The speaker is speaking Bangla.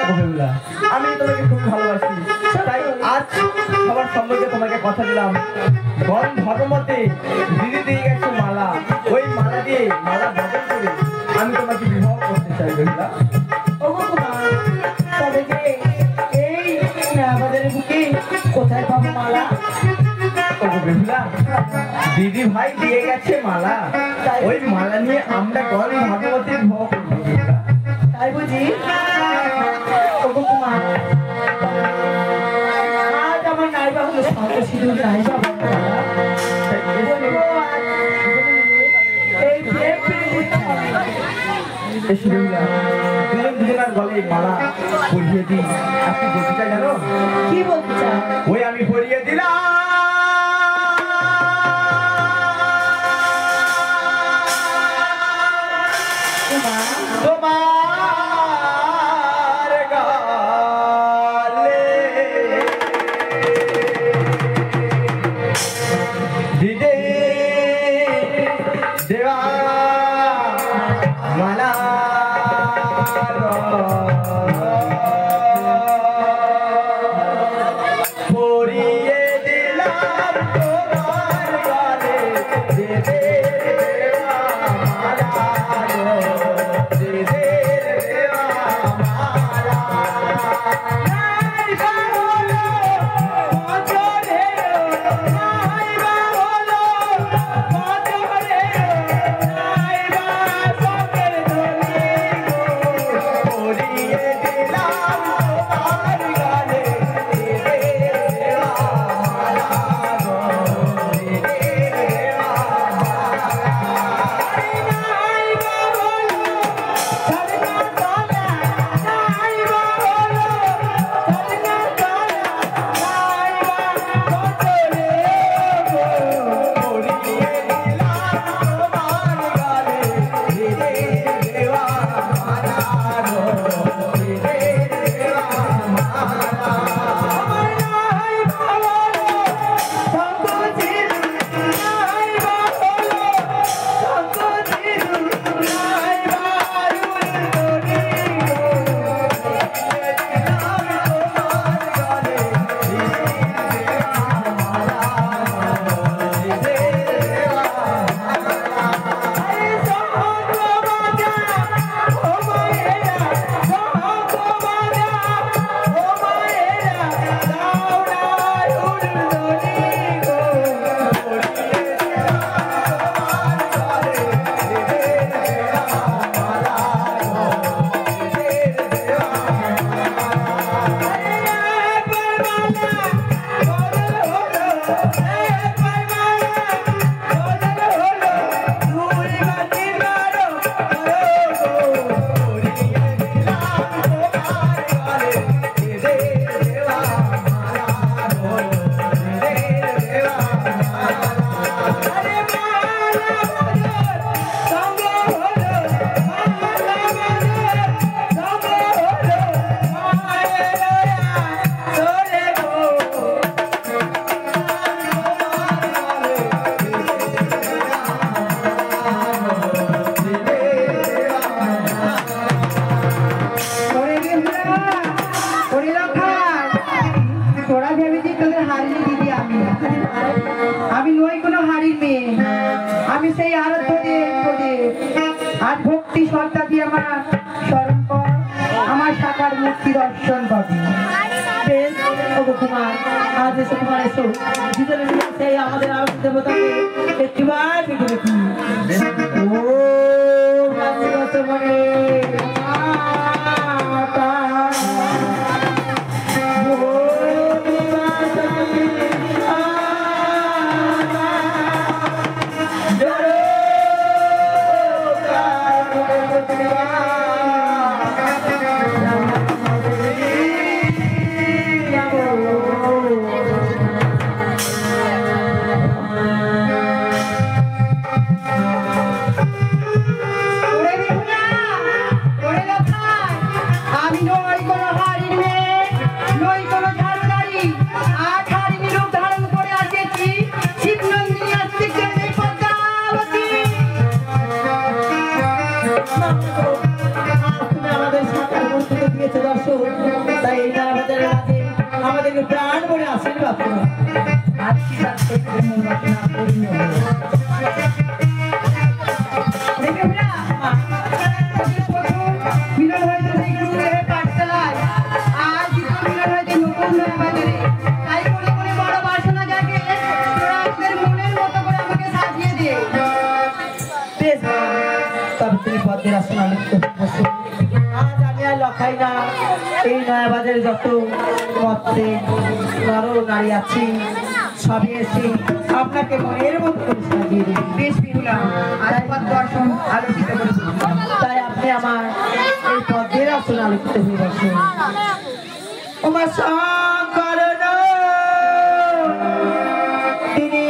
বেহুলা, আমি তোমাকে খুব ভালোবাসি, তাই আজ সবার সম্পর্কে তোমাকে কথা দিলাম। গণ ধর্মতে দিদি দিয়ে গেছে মালা, ওই মালা দিয়ে মালা বদল করে আমি তোমাকে বিবাহ করতে চাই বেহুলা। কোথায় পাবো মালা? বেহুলা, দিদি ভাই দিয়ে গেছে মালা, ওই মালা নিয়ে আমরা গণ ধর্মতে বিবাহ করবো বেহুলা। তাই বুঝি? কুমার, আজ আমার নাইবা হলো সন্তোষী নাইবা দুজনের গলে মালা পরিয়ে দিই। আপনি বলতে চাই জানো? কি বলতে চান? ওই আমি পরিয়ে দিলাম তোমার গলে দিদি দেওয়া মালা পরিয়ে দিলাম তোমার গলে দিদি দেওয়া মালা, দিদি দেওয়া মালা। আমি নই কোনো হারির মেয়ে, আমি সেই আরাধ্য দেব। আর ভক্তি শ্রদ্ধা দিয়ে আমার স্মরণ কর, আমার সাকার মূর্তি দর্শন পাবি। বেশ কুমার, আজ এসে কুমার এসো, দুজনে মিলে সেই আমাদের আরাধ্য দেবতাকে একটিবার দেখে দেখি। ও মনে আজকে রাত থেকে মন বাসনা পূর্ণ হলো। দেখে না, প্রথম মিলন হয়েছে সেই গুরুদেবের পাঠশালায়, আজ দ্বিতীয় মিলন হয়েছে নতুন বাজারে। তাই মনে মনে বড় বাসনা জাগে, তোরা আমাদের মনের মতো করে আমাকে সাজিয়ে দে। বেশ তবে তুমি পদ্মের আসনা লিখতে বসো। আজ আমি আর লখাই না, এই নয়া বাজারে যত মধ্যে নর নারী আছি সবই এসে আপনাকে মনের মতো করে সাজিয়ে দেবে। বেশ বিহুলা, আজ পদ দর্শন আলোকিত করেছি। তাই আপনি আমার এই পদ্মের আসনা লিখতে হয়ে বসো। আমার শঙ্কর তিনি